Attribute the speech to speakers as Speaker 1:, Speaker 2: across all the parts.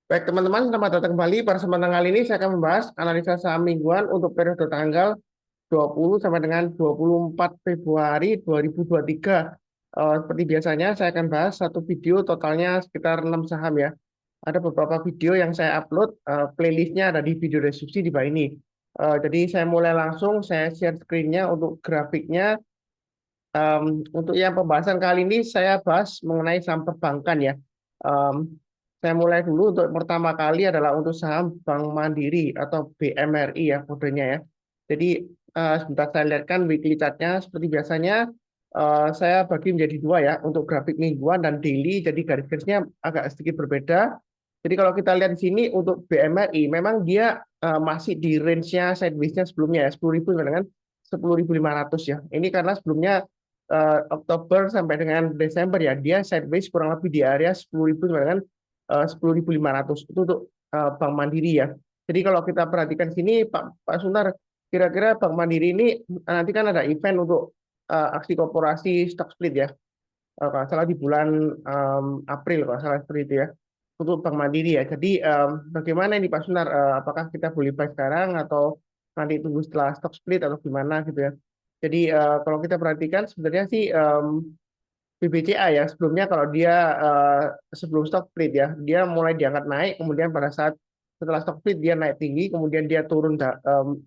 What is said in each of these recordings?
Speaker 1: Baik teman-teman, selamat datang kembali. Pada kesempatan kali ini saya akan membahas analisa saham mingguan untuk periode tanggal 20 sampai dengan 24 Februari 2023. Seperti biasanya saya akan bahas satu video totalnya sekitar 6 saham ya. Ada beberapa video yang saya upload, playlistnya ada di video deskripsi di bawah ini. Jadi saya mulai langsung, saya share screen-nya untuk grafiknya. Untuk yang pembahasan kali ini saya bahas mengenai saham perbankan ya. Saya mulai dulu untuk pertama kali adalah untuk saham Bank Mandiri atau BMRI ya kodenya ya. Jadi sebentar saya lihatkan weekly chart-nya seperti biasanya. Saya bagi menjadi dua ya untuk grafik mingguan dan daily. Jadi garis-garisnya agak sedikit berbeda. Jadi kalau kita lihat di sini untuk BMRI memang dia masih di range-nya sideways-nya sebelumnya ya 10.000 dengan 10.500 ya. Ini karena sebelumnya Oktober sampai dengan Desember ya dia sideways kurang lebih di area 10.000 sampai dengan 10.500 itu untuk Bank Mandiri ya. Jadi kalau kita perhatikan sini Pak Suntar, kira-kira Bank Mandiri ini nanti kan ada event untuk aksi korporasi stock split ya. Kalau salah di bulan April kalau salah seperti itu ya untuk Bank Mandiri ya. Jadi bagaimana ini Pak Sunar? Apakah kita boleh buy sekarang atau nanti tunggu setelah stock split atau gimana gitu ya? Jadi kalau kita perhatikan sebenarnya sih BBCA ya sebelumnya kalau dia sebelum stock split ya dia mulai diangkat naik kemudian pada saat setelah stock split dia naik tinggi kemudian dia turun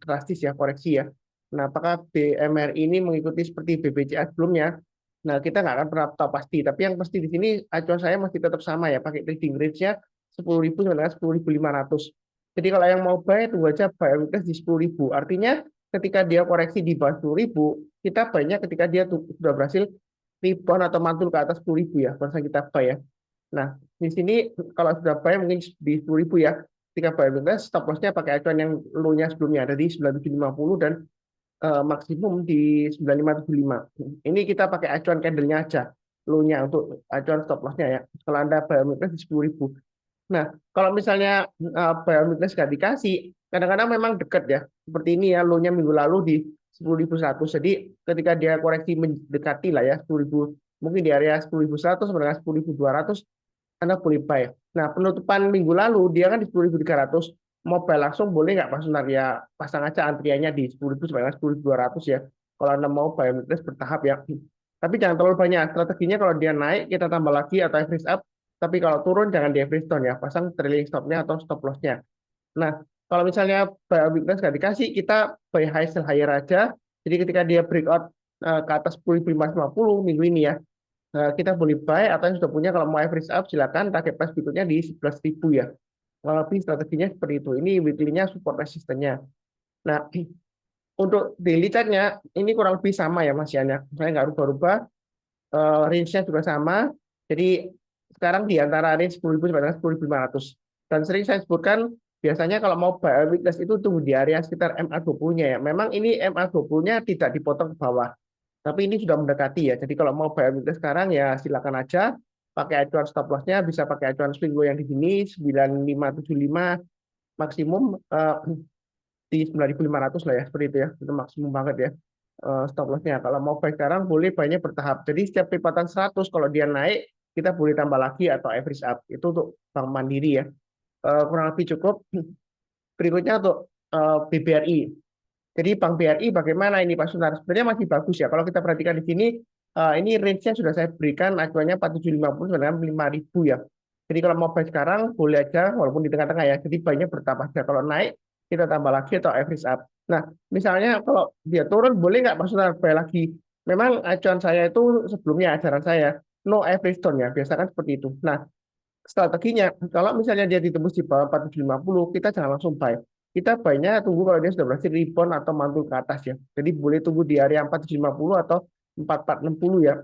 Speaker 1: drastis ya koreksi ya. Nah apakah BMR ini mengikuti seperti BBCA sebelumnya? Nah kita nggak akan pernah tahu pasti tapi yang pasti di sini acuan saya masih tetap sama ya pakai trading range-nya 10.000 sampai 10.500. Jadi kalau yang mau buy tunggu aja buy weakness di 10.000. Artinya ketika dia koreksi di bawah 10.000 kita banyak ketika dia sudah berhasil rebound atau mantul ke atas 10.000 ya, barusan kita buy ya. Nah, di sini kalau sudah buy mungkin di 10.000 ya, ketika buy weakness, stop loss-nya pakai acuan yang low-nya sebelumnya ada di 9750 dan maksimum di 9575. Ini kita pakai acuan candle-nya aja, low-nya untuk acuan stop loss-nya ya. Kalau Anda buy weakness di 10.000. Nah, kalau misalnya buy weakness nggak dikasih, kadang-kadang memang dekat ya. Seperti ini ya, low-nya minggu lalu di 10.100. Jadi ketika dia koreksi mendekati lah ya 10.000, mungkin di area 10.100 sampai dengan 10.200 Anda boleh buy. Nah, penutupan minggu lalu dia kan di 10.300. Mau buy langsung boleh nggak Pak Sunar? Ya pasang aja antriannya di 10.000 sampai dengan 10.200 ya. Kalau Anda mau buy weakness bertahap ya. Tapi jangan terlalu banyak. Strateginya kalau dia naik kita tambah lagi atau average up. Tapi kalau turun jangan di average down ya. Pasang trailing stop-nya atau stop loss-nya. Nah, kalau misalnya buy weakness nggak dikasih, kita buy high sell higher aja. Jadi ketika dia breakout ke atas 10.550 minggu ini ya, kita boleh buy atau yang sudah punya kalau mau average up silakan target price berikutnya di 11.000 ya. Lebih strateginya seperti itu. Ini weekly-nya support resistennya. Nah, untuk daily chart-nya ini kurang lebih sama ya Mas Yana. Saya nggak rubah-rubah, range-nya juga sama. Jadi sekarang di antara range 10.000 sampai dengan 10.500. Dan sering saya sebutkan biasanya kalau mau buy weakness itu tunggu di area sekitar MA20-nya ya. Memang ini MA20-nya tidak dipotong ke bawah. Tapi ini sudah mendekati ya. Jadi kalau mau buy weakness sekarang ya silakan aja pakai acuan stop loss-nya bisa pakai acuan swing low yang di sini 9575 maksimum di 9.500 lah ya seperti itu ya. Itu maksimum banget ya stop loss-nya. Kalau mau buy sekarang boleh buy-nya bertahap. Jadi setiap lipatan 100 kalau dia naik kita boleh tambah lagi atau average up. Itu untuk Bank Mandiri ya. Kurang lebih cukup. Berikutnya untuk BBRI. Jadi Bank BRI bagaimana ini Pak Sunar? Sebenarnya masih bagus ya. Kalau kita perhatikan di sini, ini range-nya sudah saya berikan acuannya 4750 sampai 5.000 ya. Jadi kalau mau buy sekarang boleh aja walaupun di tengah-tengah ya. Jadi buy-nya bertambah aja. Kalau naik kita tambah lagi atau average up. Nah, misalnya kalau dia turun boleh nggak Pak Sunar buy lagi? Memang acuan saya itu sebelumnya ajaran saya no average down ya. Biasa kan seperti itu. Nah, strateginya kalau misalnya dia ditembus di bawah 4750 kita jangan langsung buy, kita buy-nya tunggu kalau dia sudah berhasil rebound atau mantul ke atas ya. Jadi boleh tunggu di area 4750 atau 4460 ya.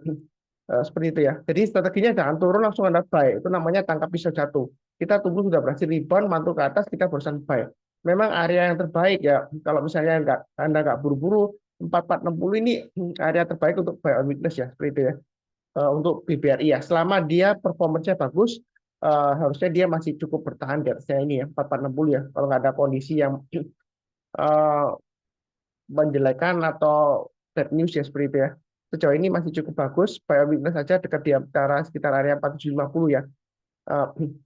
Speaker 1: Seperti itu ya. Jadi strateginya jangan turun langsung Anda buy. Itu namanya tangkap pisau jatuh. Kita tunggu sudah berhasil rebound, mantul ke atas, kita barusan buy. Memang area yang terbaik ya. Kalau misalnya Anda nggak buru-buru, 4460 ini area terbaik untuk buy on weakness ya. Seperti itu ya. Untuk BBRI ya. Selama dia performanya bagus, harusnya dia masih cukup bertahan di atasnya ini ya 4460 ya. Kalau nggak ada kondisi yang uh, menjelekan atau bad news ya seperti itu ya. Sejauh ini masih cukup bagus. Buy weakness saja dekat di antara sekitar area 4750 ya.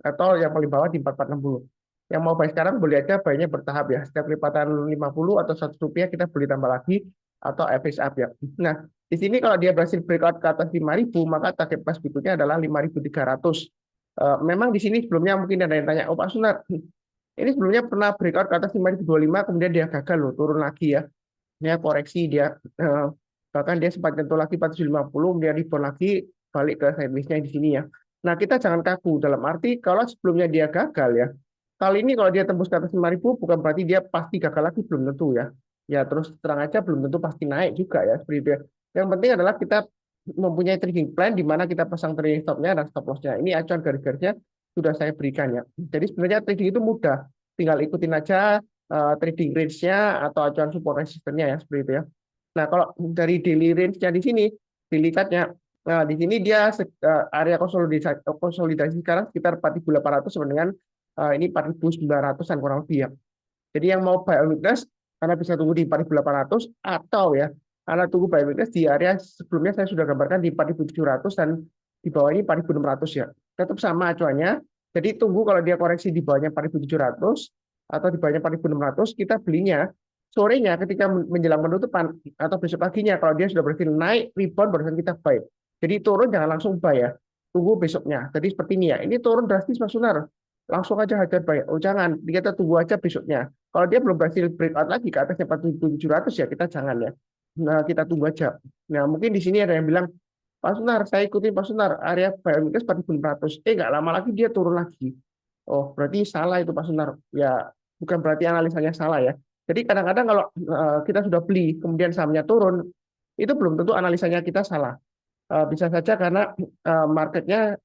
Speaker 1: atau yang paling bawah di 4460. Yang mau buy sekarang boleh aja buy-nya bertahap ya. Setiap lipatan 50 atau Rp100 kita boleh tambah lagi atau average up ya. Nah, di sini kalau dia berhasil breakout ke atas 5.000, maka target price berikutnya adalah 5.300. Memang di sini sebelumnya mungkin ada yang tanya, oh Pak Sunar, ini sebelumnya pernah breakout ke atas 5.025, kemudian dia gagal loh, turun lagi ya. Dia koreksi, dia bahkan dia sempat nyentuh lagi 450, kemudian rebound lagi, balik ke sideways-nya di sini ya. Nah, kita jangan kaku, dalam arti kalau sebelumnya dia gagal ya, kali ini kalau dia tembus ke atas 5.000, bukan berarti dia pasti gagal lagi, belum tentu ya. Ya, terus terang aja belum tentu pasti naik juga ya, seperti itu ya. Yang penting adalah kita mempunyai trading plan di mana kita pasang trading stop-nya dan stop loss-nya. Ini acuan garis-garisnya sudah saya berikan ya. Jadi sebenarnya trading itu mudah, tinggal ikutin aja trading range-nya atau acuan support resistance-nya ya, seperti itu ya. Nah, kalau dari daily range-nya di sini, dilihatnya, nah di sini dia area konsolidasi sekarang sekitar 4.800 sama dengan ini 4.900-an kurang lebih ya. Jadi yang mau buy on weakness, Anda bisa tunggu di 4.800 atau ya, Anda tunggu buy on weakness di area sebelumnya saya sudah gambarkan di 4.700 dan di bawah ini 4.600 ya. Tetap sama acuannya. Jadi tunggu kalau dia koreksi di bawahnya 4.700 atau di bawahnya 4.600, kita belinya sorenya ketika menjelang penutupan atau besok paginya kalau dia sudah berhasil naik rebound barusan kita buy. Jadi turun jangan langsung buy ya. Tunggu besoknya. Jadi seperti ini ya. Ini turun drastis Mas Sunar. Langsung aja hajar buy. Oh jangan, kita tunggu aja besoknya. Kalau dia belum berhasil breakout lagi ke atasnya 4.700 ya kita jangan ya. Nah, kita tunggu aja. Nah, mungkin di sini ada yang bilang, Pak Sunar, saya ikutin Pak Sunar, area buy on weakness 4.600. Nggak lama lagi dia turun lagi. Oh, berarti salah itu Pak Sunar. Ya, bukan berarti analisanya salah ya. Jadi kadang-kadang kalau kita sudah beli, kemudian sahamnya turun, itu belum tentu analisanya kita salah. Bisa saja karena marketnya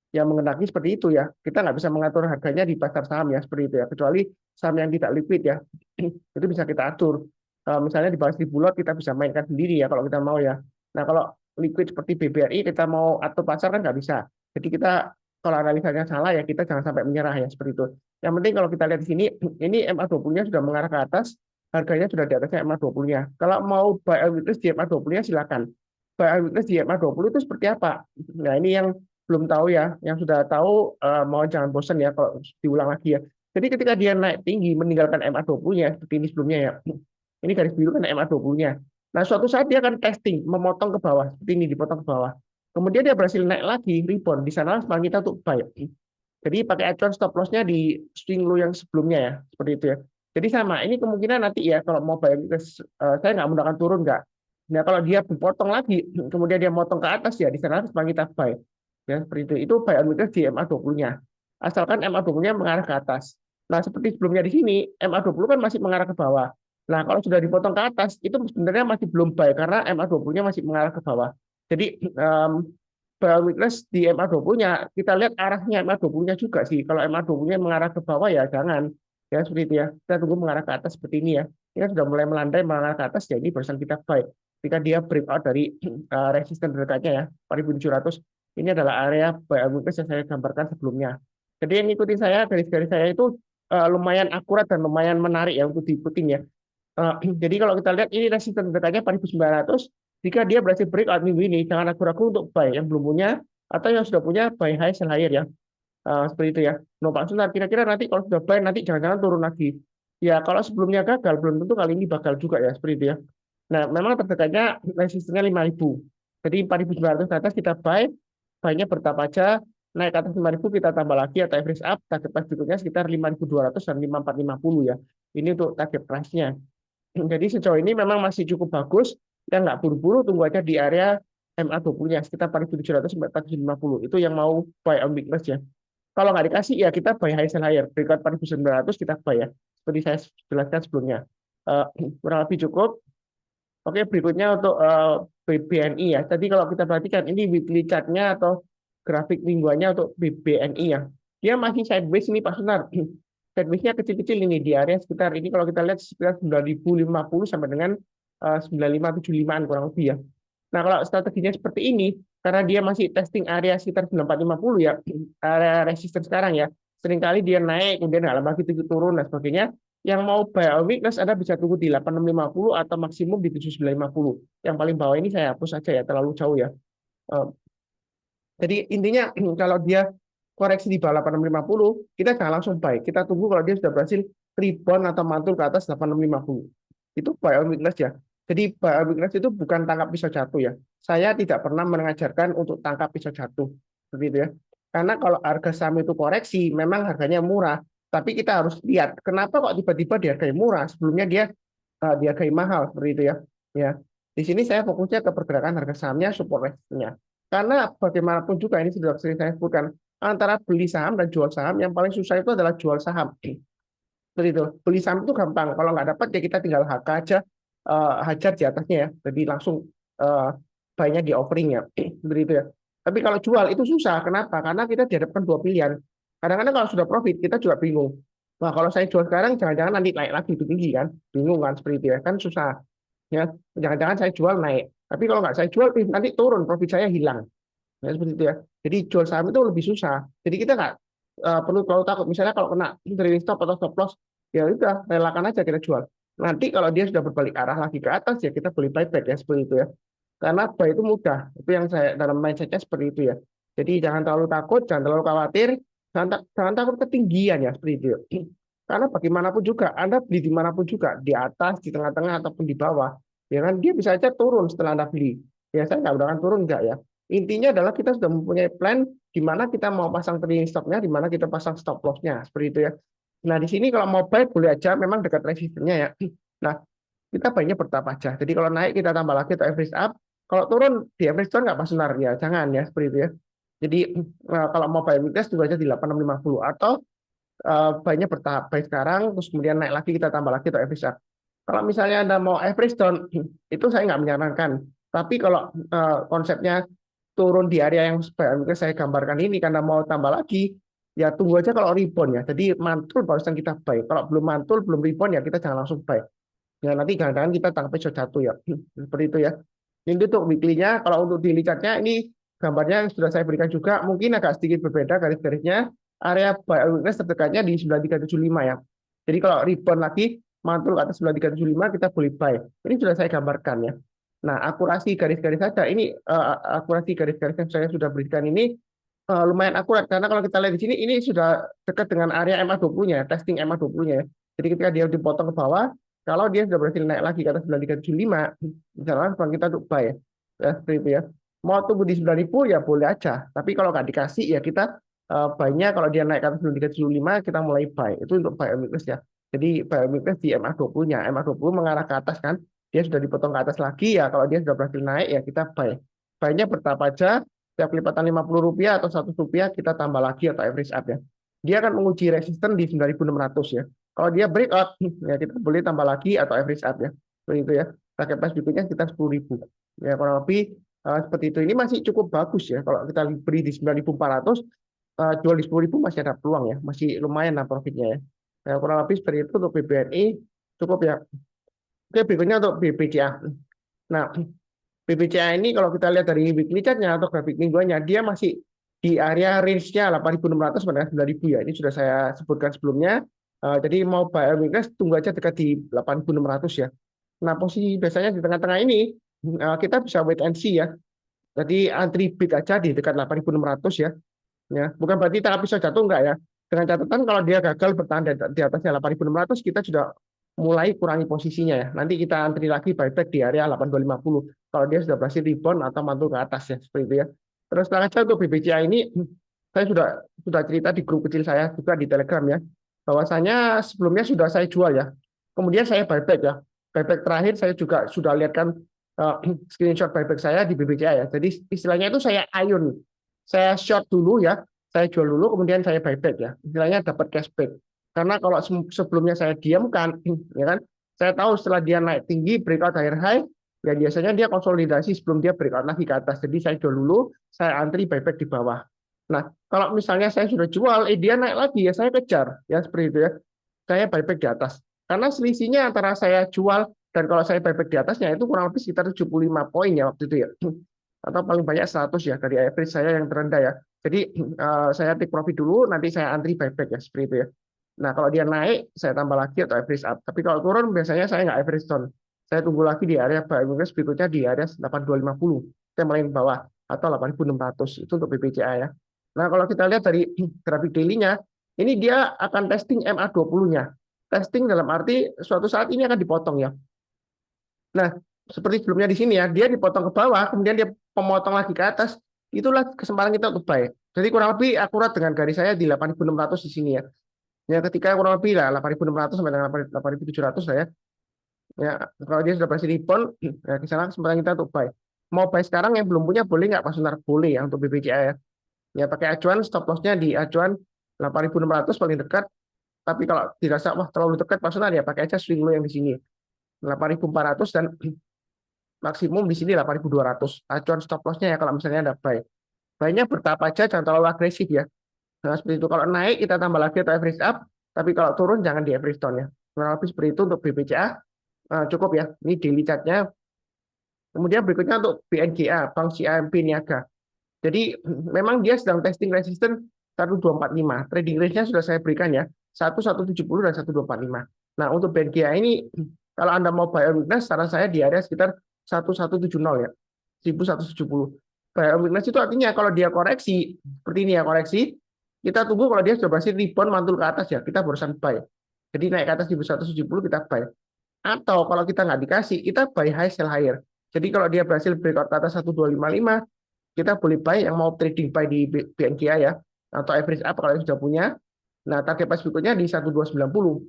Speaker 1: yang mengendaki seperti itu ya. Kita nggak bisa mengatur harganya di pasar saham ya, seperti itu ya. Kecuali saham yang tidak liquid ya, itu bisa kita atur. Misalnya di bawah 1.000 lot kita bisa mainkan sendiri ya kalau kita mau ya. Nah kalau liquid seperti BBRI kita mau atur pasar kan nggak bisa. Jadi kita kalau analisanya salah ya kita jangan sampai menyerah ya seperti itu. Yang penting kalau kita lihat di sini, ini MA20-nya sudah mengarah ke atas, harganya sudah di atasnya MA20-nya. Kalau mau buy and weakness di MA20-nya silakan. Buy and weakness di MA20 itu seperti apa? Nah ini yang belum tahu ya, yang sudah tahu mau jangan bosan ya kalau diulang lagi ya. Jadi ketika dia naik tinggi meninggalkan MA20-nya seperti ini sebelumnya ya. Ini garis biru kan MA20-nya. Nah, suatu saat dia akan testing, memotong ke bawah seperti ini dipotong ke bawah. Kemudian dia berhasil naik lagi, rebound. Di sana semangat kita untuk buy. Jadi pakai acuan stop loss-nya di swing low yang sebelumnya ya, seperti itu ya. Jadi sama, ini kemungkinan nanti ya kalau mau buy, saya nggak menggunakan turun nggak. Nah, kalau dia potong lagi, kemudian dia motong ke atas ya, di sana semangat kita buy. Ya, seperti itu. Itu buy on weakness di MA20-nya. Asalkan MA20-nya mengarah ke atas. Nah, seperti sebelumnya di sini, MA20 kan masih mengarah ke bawah. Nah, kalau sudah dipotong ke atas, itu sebenarnya masih belum buy karena MA20-nya masih mengarah ke bawah. Jadi, buy on weakness di MA20-nya, kita lihat arahnya MA20-nya juga sih. Kalau MA20-nya mengarah ke bawah ya jangan. Ya, seperti itu ya. Kita tunggu mengarah ke atas seperti ini ya. Ini kan sudah mulai melandai mengarah ke atas, jadi barusan kita buy. Ketika dia breakout dari resisten dekatnya ya, 4.700, ini adalah area buy and weakness yang saya gambarkan sebelumnya. Jadi yang ikutin saya, garis-garis saya itu lumayan akurat dan lumayan menarik ya untuk diikutin ya. Jadi kalau kita lihat ini resisten dekatnya 4.900, jika dia berhasil breakout minggu ini, jangan ragu-ragu untuk buy yang belum punya atau yang sudah punya buy high sell higher ya. Seperti itu ya. No Pak Sunar, kira-kira nanti kalau sudah buy nanti jangan-jangan turun lagi. Ya kalau sebelumnya gagal, belum tentu kali ini bakal juga ya, seperti itu ya. Nah, memang terdekatnya resistennya 5.000. Jadi 4.900 ke atas kita buy, buy-nya bertahap aja, naik ke atas 5.000 kita tambah lagi atau average up, target price berikutnya sekitar 5.200 dan 5.450 ya. Ini untuk target price-nya. Jadi sejauh ini memang masih cukup bagus, dan nggak buru-buru, tunggu aja di area MA20-nya, sekitar 4.700 sampai 4.050. Itu yang mau buy on weakness ya. Kalau nggak dikasih, ya kita buy high sell higher. Berikut 4.900 kita buy ya. Seperti saya jelaskan sebelumnya. Kurang lebih cukup. Oke, berikutnya untuk BBNI ya. Tadi kalau kita perhatikan, ini weekly chart-nya atau grafik mingguannya untuk BBNI ya. Dia masih sideways ini Pak Sunar. Sideways-nya kecil-kecil ini di area sekitar ini kalau kita lihat sekitar 9.050 sampai dengan 9575-an kurang lebih ya. Nah, kalau strateginya seperti ini, karena dia masih testing area sekitar 9450 ya, area resisten sekarang ya, seringkali dia naik, kemudian nggak lama gitu turun, dan sebagainya. Yang mau buy on weakness, Anda bisa tunggu di 8650 atau maksimum di 7950. Yang paling bawah ini saya hapus saja ya, terlalu jauh ya. Jadi intinya kalau dia koreksi di bawah 8650, kita jangan langsung buy. Kita tunggu kalau dia sudah berhasil rebound atau mantul ke atas 8650. Itu buy on weakness ya. Jadi buy on weakness itu bukan tangkap pisau jatuh ya. Saya tidak pernah mengajarkan untuk tangkap pisau jatuh. Begitu ya. Karena kalau harga saham itu koreksi, memang harganya murah. Tapi kita harus lihat kenapa kok tiba-tiba dihargai murah. Sebelumnya dia dihargai mahal seperti itu ya. Ya. Di sini saya fokusnya ke pergerakan harga sahamnya, support resistance-nya. Karena bagaimanapun juga ini sudah sering saya sebutkan, antara beli saham dan jual saham yang paling susah itu adalah jual saham. Seperti itu. Beli saham itu gampang. Kalau nggak dapat ya kita tinggal HK aja, hajar di atasnya ya. Jadi langsung banyak di offering ya. Seperti itu ya. Tapi kalau jual itu susah. Kenapa? Karena kita dihadapkan dua pilihan. Kadang-kadang kalau sudah profit kita juga bingung. Wah, kalau saya jual sekarang jangan-jangan nanti naik lagi lebih tinggi kan? Bingung kan seperti itu ya. Kan susah. Ya, jangan-jangan saya jual naik. Tapi kalau nggak saya jual nanti turun, profit saya hilang. Ya, seperti itu ya. Jadi jual saham itu lebih susah. Jadi kita nggak perlu terlalu takut. Misalnya kalau kena trailing stop atau stop loss, ya udah relakan aja kita jual. Nanti kalau dia sudah berbalik arah lagi ke atas ya kita beli buyback ya seperti itu ya. Karena buy itu mudah. Itu yang saya dalam mindsetnya seperti itu ya. Jadi jangan terlalu takut, jangan terlalu khawatir, jangan takut ketinggian ya seperti itu ya. Karena bagaimanapun juga Anda beli dimanapun juga di atas, di tengah-tengah ataupun di bawah, ya kan dia bisa aja turun setelah Anda beli. Ya saya nggak akan turun enggak ya. Intinya adalah kita sudah mempunyai plan di mana kita mau pasang trailing stop-nya, di mana kita pasang stop loss-nya, seperti itu ya. Nah, di sini kalau mau buy boleh aja, memang dekat resistennya ya. Nah, kita buy-nya bertahap aja. Jadi kalau naik kita tambah lagi atau average up, kalau turun di average down nggak pas benar ya, jangan ya, seperti itu ya. Jadi kalau mau buy weakness tunggu aja di 8650 atau buy-nya bertahap, buy sekarang, terus kemudian naik lagi kita tambah lagi atau average up. Kalau misalnya Anda mau average down, itu saya nggak menyarankan. Tapi kalau konsepnya turun di area yang saya gambarkan ini karena mau tambah lagi, ya tunggu aja kalau rebound ya. Jadi mantul barusan kita buy. Kalau belum mantul, belum rebound ya kita jangan langsung buy. Ya nanti jangan-jangan kita tangkap pisau jatuh ya. Seperti itu ya. Ini untuk weekly-nya. Kalau untuk daily chart-nya ini gambarnya yang sudah saya berikan juga mungkin agak sedikit berbeda garis-garisnya. Area buy weakness terdekatnya di 9375 ya. Jadi kalau rebound lagi mantul ke atas 9375 kita boleh buy. Ini sudah saya gambarkan ya. Nah, akurasi garis-garis saja ini akurasi garis-garis yang saya sudah berikan ini lumayan akurat karena kalau kita lihat di sini ini sudah dekat dengan area MA20-nya, testing MA20-nya ya. Jadi ketika dia dipotong ke bawah, kalau dia sudah berhasil naik lagi ke atas 9375, misalnya kita untuk buy ya. Ya, seperti itu ya. Mau tunggu di 9000 ya boleh aja, tapi kalau nggak dikasih ya kita buy-nya kalau dia naik ke atas 9375 kita mulai buy. Itu untuk buy weakness ya. Jadi buy weakness di MA20-nya. MA20 mengarah ke atas kan dia sudah dipotong ke atas lagi ya kalau dia sudah berhasil naik ya kita buy. Buy-nya bertahap aja, setiap kelipatan Rp50 atau Rp100 kita tambah lagi atau average up ya. Dia akan menguji resisten di 9.600 ya. Kalau dia breakout ya kita boleh tambah lagi atau average up ya. Seperti itu ya. Target price berikutnya sekitar 10.000. Ya kurang lebih seperti itu. Ini masih cukup bagus ya. Kalau kita beli di 9.400 jual di 10.000 masih ada peluang ya. Masih lumayan lah profitnya ya. Ya kurang lebih seperti itu untuk BBNI cukup ya. Oke, berikutnya untuk BBCA. Nah, BBCA ini kalau kita lihat dari weekly chart-nya atau grafik mingguannya, dia masih di area range-nya 8.600 sampai 9.000 ya. Ini sudah saya sebutkan sebelumnya. Jadi mau buy weakness tunggu aja dekat di 8.600 ya. Nah, posisi biasanya di tengah-tengah ini kita bisa wait and see ya. Jadi antri bid aja di dekat 8.600 ya. Ya, bukan berarti tangkap pisau jatuh enggak ya. Dengan catatan kalau dia gagal bertahan di atasnya 8.600 kita sudah mulai kurangi posisinya ya. Nanti kita antri lagi buyback di area 8.250 kalau dia sudah berhasil rebound atau mantul ke atas ya seperti itu ya. Terus selanjutnya untuk BBCA ini saya sudah cerita di grup kecil saya juga di Telegram ya. Bahwasanya sebelumnya sudah saya jual ya. Kemudian saya buyback ya. Buyback terakhir saya juga sudah lihatkan screenshot buyback saya di BBCA ya. Jadi istilahnya itu saya iron. Saya short dulu ya, saya jual dulu, kemudian saya buyback ya. Istilahnya dapat cashback. Karena kalau sebelumnya saya diamkan, ya kan, saya tahu setelah dia naik tinggi, breakout higher high, ya biasanya dia konsolidasi sebelum dia breakout lagi ke atas. Jadi saya jual dulu, saya antri buyback di bawah. Nah, kalau misalnya saya sudah jual, dia naik lagi ya saya kejar, ya seperti itu ya. Saya buyback di atas. Karena selisihnya antara saya jual dan kalau saya buyback di atasnya itu kurang lebih sekitar 75 poin ya waktu itu ya. Atau paling banyak 100 ya dari average saya yang terendah ya. Jadi saya take profit dulu, nanti saya antri buyback ya seperti itu ya. Nah kalau dia naik saya tambah lagi atau average up. Tapi kalau turun biasanya saya nggak average down. Saya tunggu lagi di area buy weakness berikutnya di area 8250 saya mulai ke bawah atau 8600 itu untuk BBCA ya. Nah, kalau kita lihat dari grafik daily-nya, ini dia akan testing MA20-nya. Testing dalam arti suatu saat ini akan dipotong ya. Nah, seperti sebelumnya di sini ya, dia dipotong ke bawah, kemudian dia pemotong lagi ke atas, itulah kesempatan kita untuk buy. Jadi kurang lebih akurat dengan garis saya di 8.600 di sini ya. Ya, ketika kurang lebih lah 8.600 sampai dengan 8.700 lah ya. Ya, kalau dia sudah berhasil rebound, ya di sana kesempatan kita untuk buy. Mau buy sekarang yang belum punya boleh nggak Pak Sunar? Boleh ya untuk BBCA ya. Ya pakai acuan stop loss-nya di acuan 8.600 paling dekat. Tapi kalau dirasa wah terlalu dekat Pak Sunar ya pakai aja swing low yang di sini 8.400 dan maksimum di sini 8.200. Acuan stop loss-nya ya kalau misalnya ada buy. Buy-nya bertahap aja, jangan terlalu agresif ya. Nah, seperti itu. Kalau naik kita tambah lagi atau average up, tapi kalau turun jangan di average down ya. Kurang lebih seperti itu untuk BBCA. Cukup ya. Ini daily chart-nya. Kemudian berikutnya untuk BNGA, Bank CIMB Niaga. Jadi memang dia sedang testing resistance 1245. Trading range-nya sudah saya berikan ya. 1170 dan 1245. Nah, untuk BNGA ini kalau Anda mau buy on weakness, saran saya di area sekitar 1170 ya. 1170. Buy on weakness itu artinya kalau dia koreksi seperti ini ya, koreksi, kita tunggu kalau dia sudah berhasil rebound mantul ke atas ya, kita barusan buy. Jadi naik ke atas 1170 kita buy. Atau kalau kita nggak dikasih, kita buy high sell higher. Jadi kalau dia berhasil breakout ke atas 1255, kita boleh buy yang mau trading buy di BNGA ya, atau average up kalau yang sudah punya. Nah, target price berikutnya di 1290.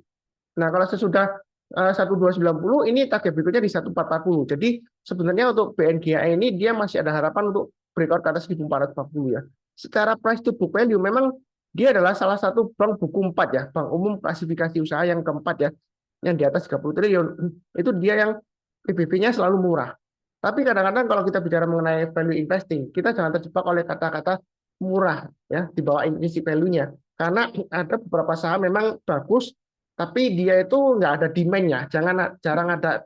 Speaker 1: Nah, kalau sesudah 1290 ini target berikutnya di 1440. Jadi sebenarnya untuk BNGA ini dia masih ada harapan untuk breakout ke atas 1440 ya. Secara price to book value memang dia adalah salah satu bank buku 4 ya, bank umum klasifikasi usaha yang keempat ya, yang di atas 30 triliun. Itu dia yang PBB-nya selalu murah. Tapi kadang-kadang kalau kita bicara mengenai value investing, kita jangan terjebak oleh kata-kata murah ya di bawah intrinsic value-nya. Karena ada beberapa saham memang bagus, tapi dia itu nggak ada demand-nya. Jarang ada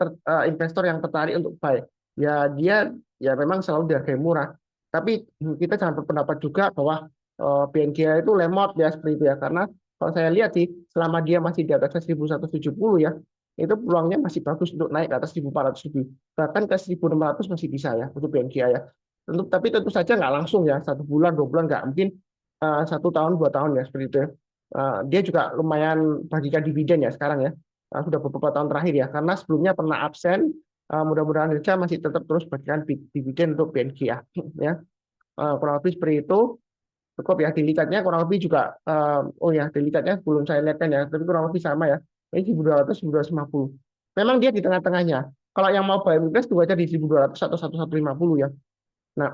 Speaker 1: investor yang tertarik untuk buy. Ya dia ya memang selalu dihargai murah. Tapi kita jangan berpendapat juga bahwa BNGA itu lemot ya seperti itu ya. Karena kalau saya lihat sih selama dia masih di atas 1170 ya, itu peluangnya masih bagus untuk naik ke atas 1400 lebih. Bahkan ke 1600 masih bisa ya untuk BNGA ya. Tapi tentu saja nggak langsung ya, 1 bulan, 2 bulan nggak mungkin 1 tahun, 2 tahun ya seperti itu ya. Dia juga lumayan bagikan dividen ya sekarang ya. Sudah beberapa tahun terakhir ya, karena sebelumnya pernah absen. Mudah-mudahan saja masih tetap terus bagikan dividen untuk BNGA ya. Kurang lebih seperti itu. Cukup ya, delikatnya kurang lebih juga, oh ya, delikatnya belum saya lihatkan ya, tapi kurang lebih sama ya. Ini 1200, 1250. Memang dia di tengah-tengahnya. Kalau yang mau buy weakness tunggu aja di 1200 atau 1150 ya. Nah,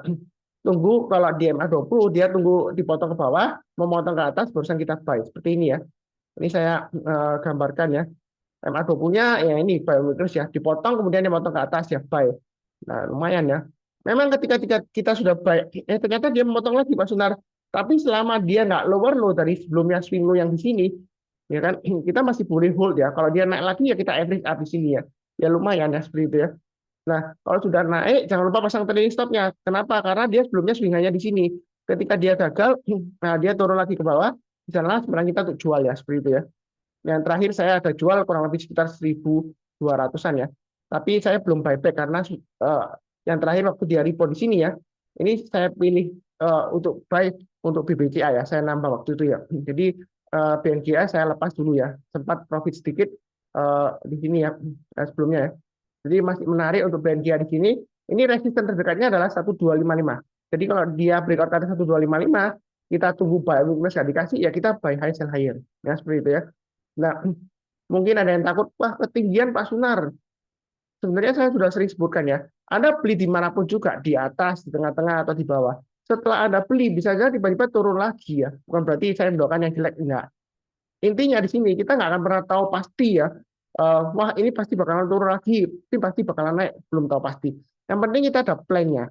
Speaker 1: tunggu kalau di MA20 dia tunggu dipotong ke bawah, memotong ke atas barusan kita buy. Seperti ini ya. Ini saya gambarkan ya. MA20-nya ya ini buy weakness ya, dipotong kemudian dimotong ke atas ya buy. Nah, lumayan ya. Memang ketika kita sudah buy, ternyata dia memotong lagi Pak Sunar. Tapi selama dia nggak lower low dari sebelumnya swing low yang di sini, ya kan, kita masih boleh hold ya. Kalau dia naik lagi ya kita average up di sini ya. Ya lumayan ya seperti itu ya. Nah, kalau sudah naik jangan lupa pasang trailing stopnya. Kenapa? Karena dia sebelumnya swingannya di sini. Ketika dia gagal, nah dia turun lagi ke bawah. Di sana sebenarnya kita untuk jual ya seperti itu ya. Yang terakhir saya ada jual kurang lebih sekitar 1.200-an ya. Tapi saya belum buyback karena yang terakhir waktu dia repo di sini ya. Ini saya pilih untuk buy untuk BBCA ya. Saya nambah waktu itu ya. Jadi BNGA saya lepas dulu ya. Sempat profit sedikit di sini ya sebelumnya ya. Jadi masih menarik untuk BNGA di sini. Ini resisten terdekatnya adalah 1255. Jadi kalau dia breakout ke atas 1255, kita tunggu buy weakness nggak dikasih ya kita buy high sell higher. Ya seperti itu ya. Nah, mungkin ada yang takut, wah ketinggian Pak Sunar. Sebenarnya saya sudah sering sebutkan ya, Anda beli dimanapun juga, di atas, di tengah-tengah, atau di bawah. Setelah Anda beli, bisa saja tiba-tiba turun lagi ya. Bukan berarti saya mendoakan yang jelek, enggak. Intinya di sini, kita nggak akan pernah tahu pasti ya, wah ini pasti bakalan turun lagi, ini pasti bakalan naik, belum tahu pasti. Yang penting kita ada plan-nya.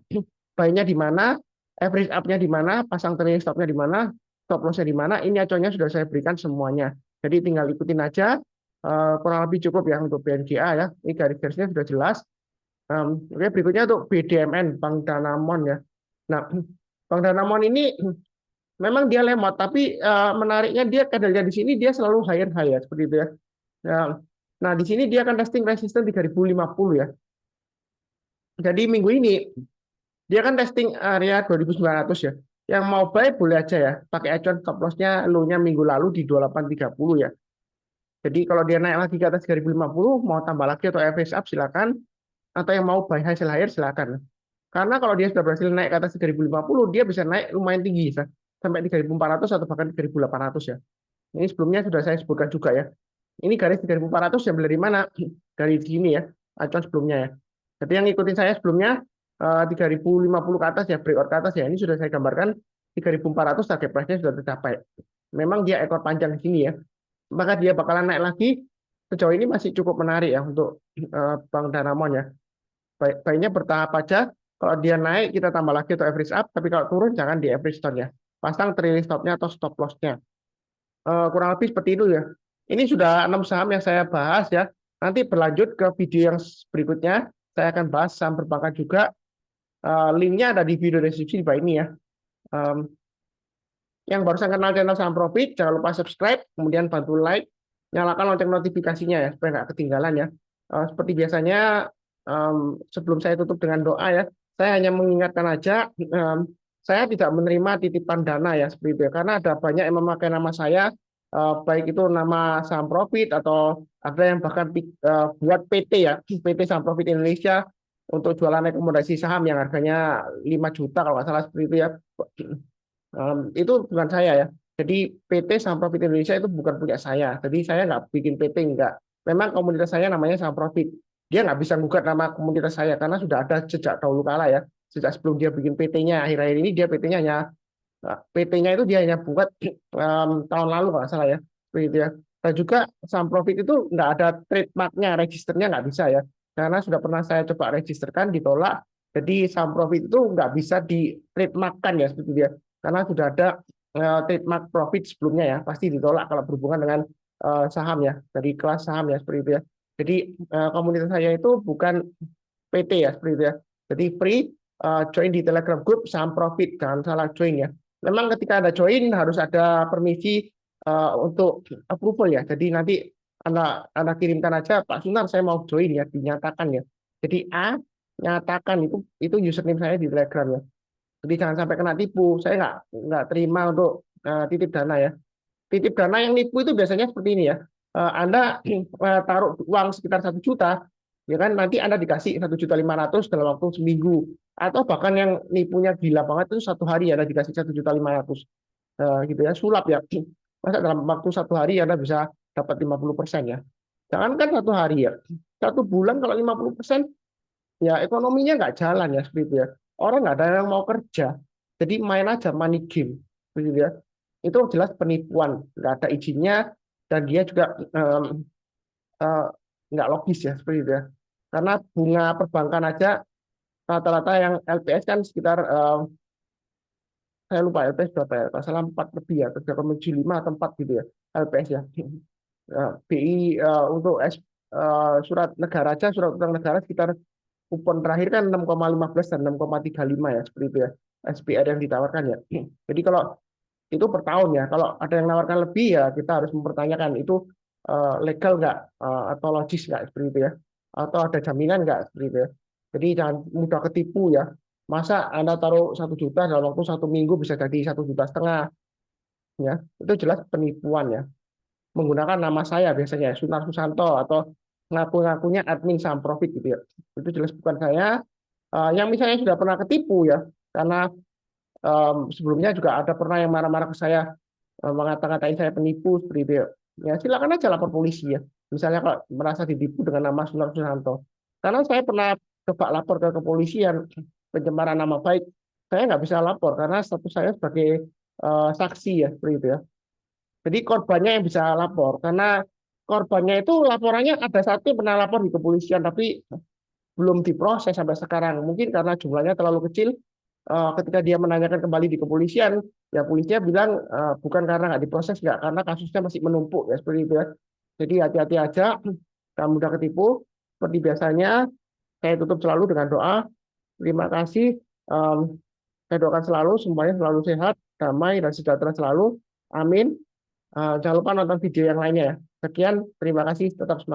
Speaker 1: Buy-nya di mana, average up-nya di mana, pasang trailing stop-nya di mana, stop loss-nya di mana, ini acuannya sudah saya berikan semuanya. Jadi tinggal ikutin aja, kurang lebih cukup ya untuk BNGA ya. Ini garis-garisnya sudah jelas. Oke, berikutnya untuk BDMN, Bank Danamon ya. Nah, Bank Danamon ini memang dia lemot, tapi menariknya dia kadalnya di sini dia selalu higher high ya, seperti itu ya. Nah, di sini dia akan testing resisten 3050 ya. Jadi minggu ini dia kan testing area 2900 ya. Yang mau buy boleh aja ya, pakai acuan stop loss-nya low-nya minggu lalu di 2830 ya. Jadi kalau dia naik lagi ke atas 3050, mau tambah lagi atau average up silakan. Atau yang mau buy high sell higher silakan. Karena kalau dia sudah berhasil naik ke atas 3050, dia bisa naik lumayan tinggi sampai 3400 atau bahkan 3800 ya. Ini sebelumnya sudah saya sebutkan juga ya. Ini garis 3400 yang dari mana? Dari sini ya, acuan sebelumnya ya. Jadi yang ikutin saya sebelumnya 3050 ke atas ya, breakout ke atas ya. Ini sudah saya gambarkan 3400 target price-nya sudah tercapai. Memang dia ekor panjang di sini ya. Maka dia bakalan naik lagi. Sejauh ini masih cukup menarik ya untuk Bank Danamon ya. Baiknya bertahap aja. Kalau dia naik kita tambah lagi atau average up, tapi kalau turun jangan di average stop ya. Pasang trailing stop-nya atau stop loss-nya. Kurang lebih seperti itu ya. Ini sudah 6 saham yang saya bahas ya. Nanti berlanjut ke video yang berikutnya. Saya akan bahas saham perbankan juga. Linknya ada di video deskripsi di bawah ini ya. Yang barusan kenal channel Saham Profit, jangan lupa subscribe, kemudian bantu like, nyalakan lonceng notifikasinya ya, supaya nggak ketinggalan ya. Seperti biasanya, sebelum saya tutup dengan doa ya, saya hanya mengingatkan aja, saya tidak menerima titipan dana ya, seperti itu ya, karena ada banyak yang memakai nama saya, baik itu nama Saham Profit atau ada yang bahkan buat PT ya, PT Saham Profit Indonesia untuk jualan rekomendasi saham yang harganya 5 juta kalau nggak salah seperti itu ya. Itu bukan saya ya. Jadi PT Saham Profit Indonesia itu bukan punya saya. Jadi saya nggak bikin PT, nggak. Memang komunitas saya namanya Saham Profit. Dia nggak bisa gugat nama komunitas saya karena sudah ada sejak dahulu kala ya. Sejak sebelum dia bikin PT-nya. Akhir-akhir ini dia PT-nya hanya PT-nya itu dia hanya buat tahun lalu kalau nggak salah ya. Seperti itu ya. Dan juga Saham Profit itu nggak ada trademarknya, registernya nggak bisa ya. Karena sudah pernah saya coba registerkan, ditolak. Jadi Saham Profit itu nggak bisa di trademarkkan ya seperti dia karena sudah ada trademark profit sebelumnya ya, pasti ditolak kalau berhubungan dengan saham ya, dari kelas saham ya, seperti itu ya. Jadi komunitas saya itu bukan PT ya, seperti itu ya. Jadi free, join di Telegram Group Saham Profit, jangan salah join ya. Memang ketika Anda join harus ada permisi untuk approval ya, jadi nanti Anda kirimkan aja, Pak Sunar saya mau join ya, dinyatakan ya. Jadi nyatakan itu username saya di Telegram ya. Jadi jangan sampai kena tipu. Saya nggak terima untuk titip dana ya. Titip dana yang nipu itu biasanya seperti ini ya. Anda taruh uang sekitar 1 juta, ya kan? Nanti Anda dikasih 1.500.000 dalam waktu seminggu. Atau bahkan yang nipunya gila banget itu 1 hari Anda dikasih 1.500.000. Gitu ya, sulap ya. Masa dalam waktu 1 hari Anda bisa dapat 50% ya. Jangankan 1 hari ya. 1 bulan kalau 50%, ya ekonominya nggak jalan ya seperti itu ya. Orang nggak ada yang mau kerja, jadi main aja money game, begitu ya. Itu jelas penipuan, nggak ada izinnya dan dia juga eh, nggak logis ya seperti itu ya. Karena bunga perbankan aja rata-rata yang LPS kan sekitar saya lupa LPS berapa ya, kalau salah 4 lebih ya, 3,75 atau 4 gitu ya LPS ya. BI untuk surat negara aja, surat utang negara sekitar kupon terakhir kan 6,15 dan 6,35 ya seperti itu ya SPR yang ditawarkan ya. Jadi kalau itu per tahun ya, kalau ada yang menawarkan lebih ya kita harus mempertanyakan itu legal nggak atau logis nggak seperti itu ya, atau ada jaminan nggak seperti itu ya. Jadi jangan mudah ketipu ya. Masa Anda taruh 1 juta dalam waktu 1 minggu bisa jadi 1,5 juta ya, itu jelas penipuan ya. Menggunakan nama saya biasanya Sunar Susanto atau ngaku-ngakunya admin Saham Profit gitu ya. Itu jelas bukan saya. Yang misalnya sudah pernah ketipu ya, karena sebelumnya juga ada pernah yang marah-marah ke saya, mengata-ngatain saya penipu seperti itu ya. Ya silakan aja lapor polisi ya. Misalnya kalau merasa ditipu dengan nama Sunar Susanto. Karena saya pernah coba lapor ke kepolisian pencemaran nama baik, saya nggak bisa lapor karena status saya sebagai saksi ya seperti itu ya. Jadi korbannya yang bisa lapor karena korbannya itu laporannya ada satu pernah lapor di kepolisian tapi belum diproses sampai sekarang. Mungkin karena jumlahnya terlalu kecil. Ketika dia menanyakan kembali di kepolisian, ya polisinya bilang bukan karena nggak diproses, nggak karena kasusnya masih menumpuk ya seperti itu ya. Jadi hati-hati aja, jangan mudah ketipu. Seperti biasanya, saya tutup selalu dengan doa. Terima kasih. Saya doakan selalu semuanya selalu sehat, damai dan sejahtera selalu. Amin. Jangan lupa nonton video yang lainnya ya. Sekian, terima kasih, tetap semangat.